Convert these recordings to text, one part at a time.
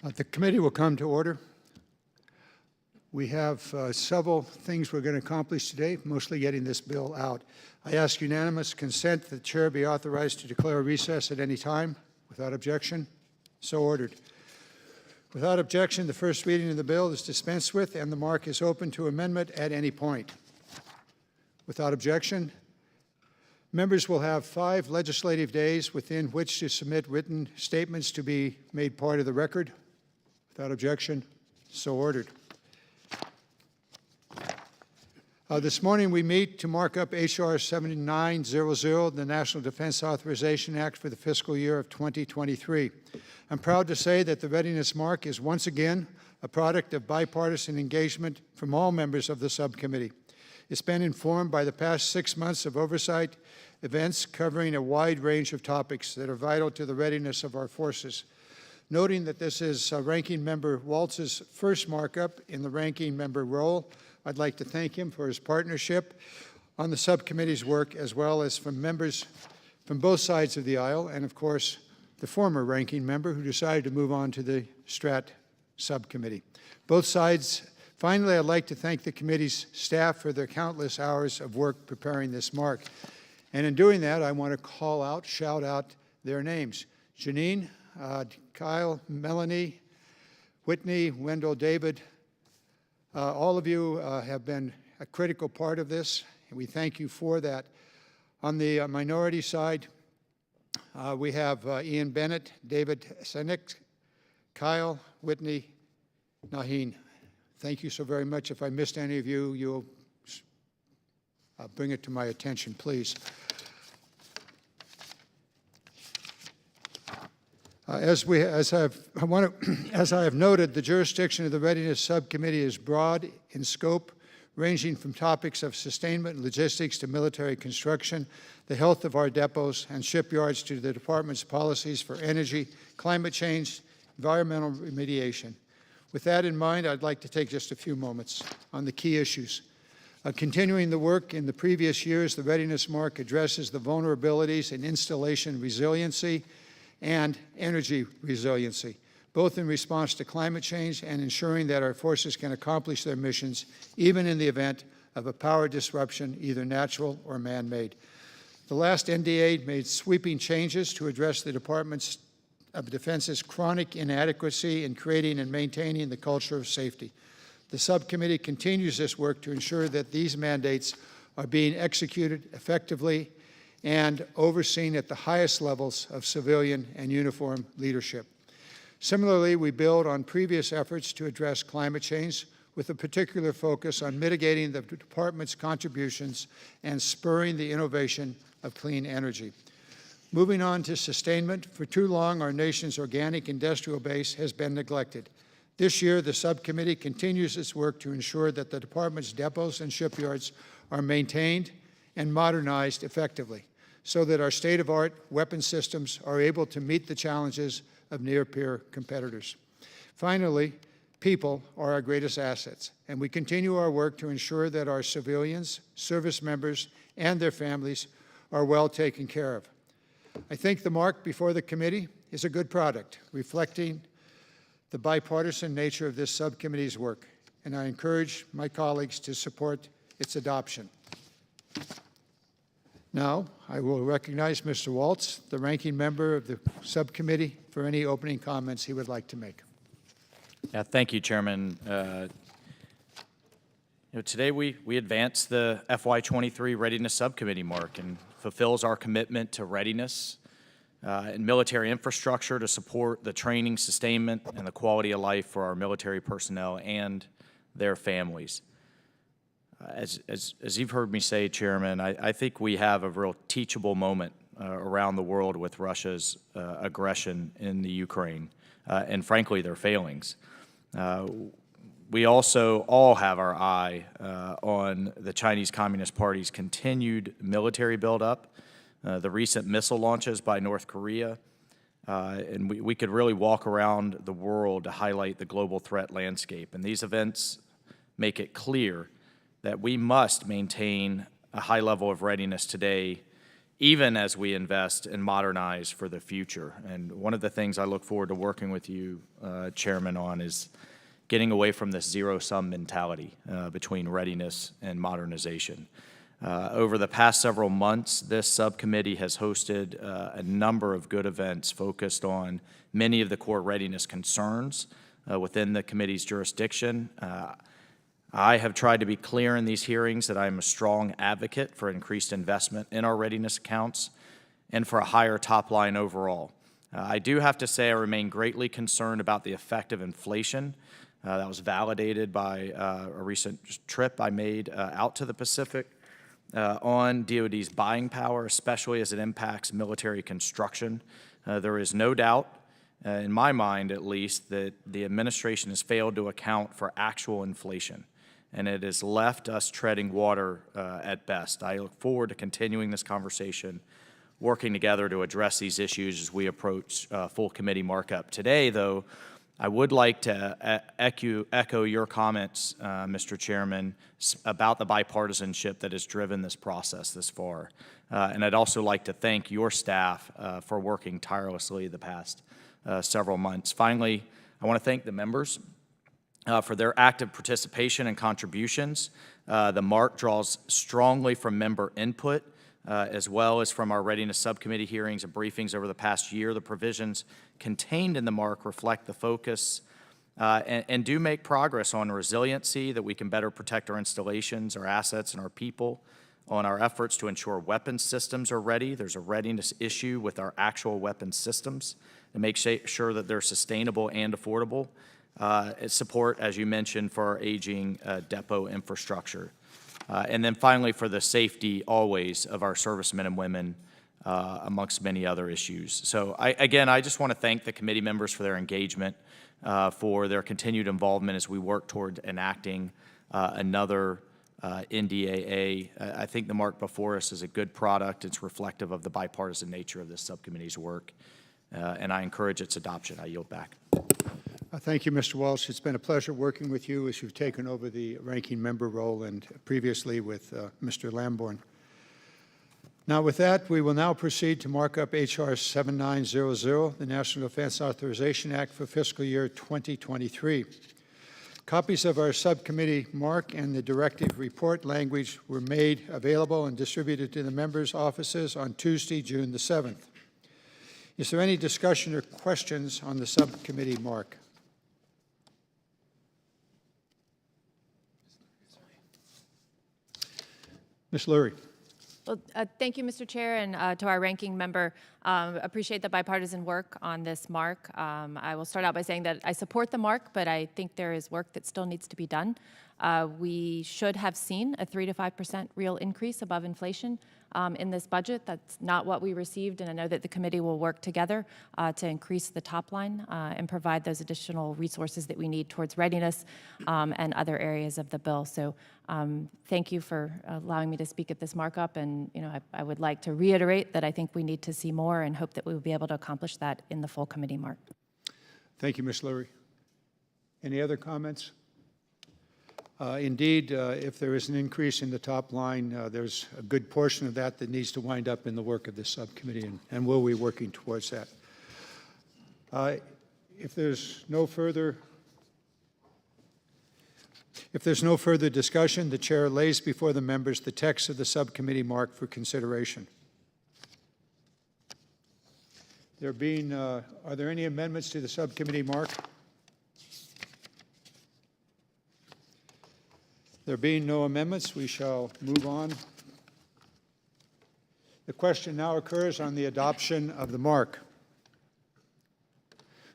The committee will come to order. We have several things we're going to accomplish today, mostly getting this bill out. I ask unanimous consent that the chair be authorized to declare a recess at any time. Without objection, so ordered. Without objection, the first reading of the bill is dispensed with, and the mark is open to amendment at any point. Without objection, members will have 5 legislative days within which to submit written statements to be made part of the record. Without objection, so ordered. This morning we meet to mark up H.R. 7900, the National Defense Authorization Act for the fiscal year of 2023. I'm proud to say that the Readiness Mark is once again a product of bipartisan engagement from all members of the subcommittee. It's been informed by the past 6 months of oversight events covering a wide range of topics that are vital to the readiness of our forces. Noting that this is Ranking Member Waltz's first markup in the ranking member role, I'd like to thank him for his partnership on the subcommittee's work, as well as from members from both sides of the aisle, and of course, the former ranking member who decided to move on to the Strat subcommittee. Both sides. Finally, I'd like to thank the committee's staff for their countless hours of work preparing this mark. And in doing that, I want to shout out their names. Janine, Kyle, Melanie, Whitney, Wendell, David, all of you have been a critical part of this, and we thank you for that. On the minority side, we have Ian Bennett, David Senek, Kyle, Whitney, Naheen. Thank you so very much. If I missed any of you, you'll bring it to my attention, please. As I have noted, the jurisdiction of the Readiness Subcommittee is broad in scope, ranging from topics of sustainment and logistics to military construction, the health of our depots and shipyards, to the Department's policies for energy, climate change, environmental remediation. With that in mind, I'd like to take just a few moments on the key issues. Continuing the work in the previous years, the Readiness Mark addresses the vulnerabilities in installation resiliency and energy resiliency, both in response to climate change and ensuring that our forces can accomplish their missions even in the event of a power disruption, either natural or man-made. The last NDA made sweeping changes to address the Department of Defense's chronic inadequacy in creating and maintaining the culture of safety. The subcommittee continues this work to ensure that these mandates are being executed effectively and overseen at the highest levels of civilian and uniform leadership. Similarly, we build on previous efforts to address climate change with a particular focus on mitigating the Department's contributions and spurring the innovation of clean energy. Moving on to sustainment, for too long our nation's organic industrial base has been neglected. This year, the subcommittee continues its work to ensure that the Department's depots and shipyards are maintained and modernized effectively, so that our state-of-the-art weapon systems are able to meet the challenges of near-peer competitors. Finally, people are our greatest assets, and we continue our work to ensure that our civilians, service members, and their families are well taken care of. I think the mark before the committee is a good product, reflecting the bipartisan nature of this subcommittee's work, and I encourage my colleagues to support its adoption. Now, I will recognize Mr. Waltz, the ranking member of the subcommittee, for any opening comments he would like to make. Yeah, thank you, Chairman. Today we advance the FY23 Readiness Subcommittee mark and fulfills our commitment to readiness and military infrastructure to support the training, sustainment, and the quality of life for our military personnel and their families. As you've heard me say, Chairman, I think we have a real teachable moment around the world with Russia's aggression in the Ukraine and, frankly, their failings. We also all have our eye on the Chinese Communist Party's continued military buildup, the recent missile launches by North Korea, and we could really walk around the world to highlight the global threat landscape. And these events make it clear that we must maintain a high level of readiness today even as we invest and modernize for the future. And one of the things I look forward to working with you, Chairman, on is getting away from this zero-sum mentality between readiness and modernization. Over the past several months, this subcommittee has hosted a number of good events focused on many of the core readiness concerns within the committee's jurisdiction. I have tried to be clear in these hearings that I am a strong advocate for increased investment in our readiness accounts and for a higher top line overall. I do have to say I remain greatly concerned about the effect of inflation. That was validated by a recent trip I made out to the Pacific on DoD's buying power, especially as it impacts military construction. There is no doubt, in my mind at least, that the administration has failed to account for actual inflation, and it has left us treading water at best. I look forward to continuing this conversation, working together to address these issues as we approach full committee markup. Today, though, I would like to echo your comments, Mr. Chairman, about the bipartisanship that has driven this process this far. And I'd also like to thank your staff for working tirelessly the past several months. Finally, I want to thank the members for their active participation and contributions. The MARC draws strongly from member input, as well as from our Readiness Subcommittee hearings and briefings over the past year. The provisions contained in the MARC reflect the focus and do make progress on resiliency, that we can better protect our installations, our assets, and our people, on our efforts to ensure weapons systems are ready. There's a readiness issue with our actual weapons systems to make sure that they're sustainable and affordable. Support, as you mentioned, for our aging depot infrastructure. And then finally, for the safety always of our servicemen and women, amongst many other issues. So I just want to thank the committee members for their engagement, for their continued involvement as we work toward enacting another NDAA. I think the MARC before us is a good product. It's reflective of the bipartisan nature of this subcommittee's work, and I encourage its adoption. I yield back. Thank you, Mr. Walsh. It's been a pleasure working with you as you've taken over the ranking member role and previously with Mr. Lamborn. Now, with that, we will now proceed to mark up H.R. 7900, the National Defense Authorization Act for fiscal year 2023. Copies of our subcommittee mark and the directive report language were made available and distributed to the members' offices on Tuesday, June the 7th. Is there any discussion or questions on the subcommittee mark? Ms. Lurie. Well, thank you, Mr. Chair, and to our ranking member. Appreciate the bipartisan work on this mark. I will start out by saying that I support the mark, but I think there is work that still needs to be done. We should have seen a 3 to 5% real increase above inflation in this budget. That's not what we received, and I know that the committee will work together to increase the top line and provide those additional resources that we need towards readiness and other areas of the bill. So thank you for allowing me to speak at this markup, and I would like to reiterate that I think we need to see more and hope that we will be able to accomplish that in the full committee mark. Thank you, Ms. Lurie. Any other comments? Indeed, if there is an increase in the top line, there's a good portion of that that needs to wind up in the work of this subcommittee, and we'll be working towards that. If there's no further discussion, the chair lays before the members the text of the subcommittee mark for consideration. Are there any amendments to the subcommittee mark? There being no amendments, we shall move on. The question now occurs on the adoption of the mark.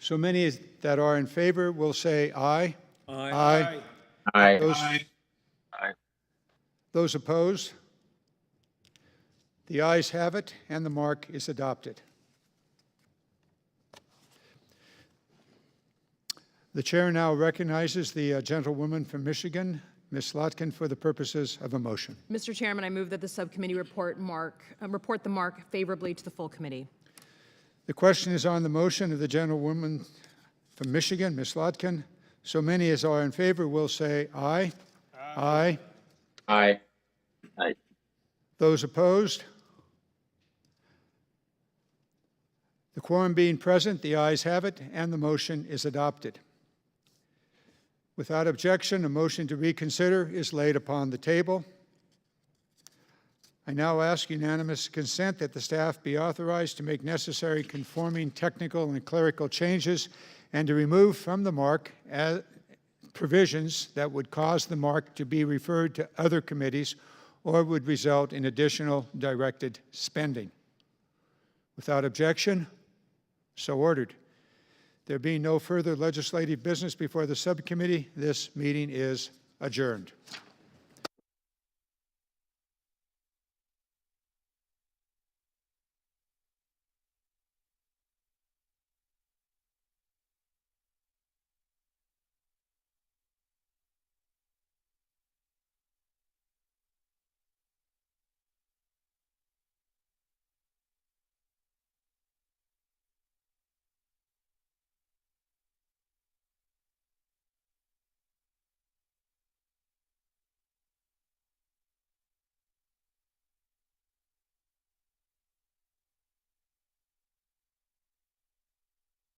So many that are in favor will say aye. Aye. Aye. Those opposed? The ayes have it, and the mark is adopted. The chair now recognizes the gentlewoman from Michigan, Ms. Slotkin, for the purposes of a motion. Mr. Chairman, I move that the subcommittee report the mark favorably to the full committee. The question is on the motion of the gentlewoman from Michigan, Ms. Slotkin. So many as are in favor will say aye. Aye. Aye. Aye. Those opposed? The quorum being present, the ayes have it, and the motion is adopted. Without objection, a motion to reconsider is laid upon the table. I now ask unanimous consent that the staff be authorized to make necessary conforming technical and clerical changes and to remove from the mark provisions that would cause the mark to be referred to other committees or would result in additional directed spending. Without objection, so ordered. There being no further legislative business before the subcommittee, this meeting is adjourned.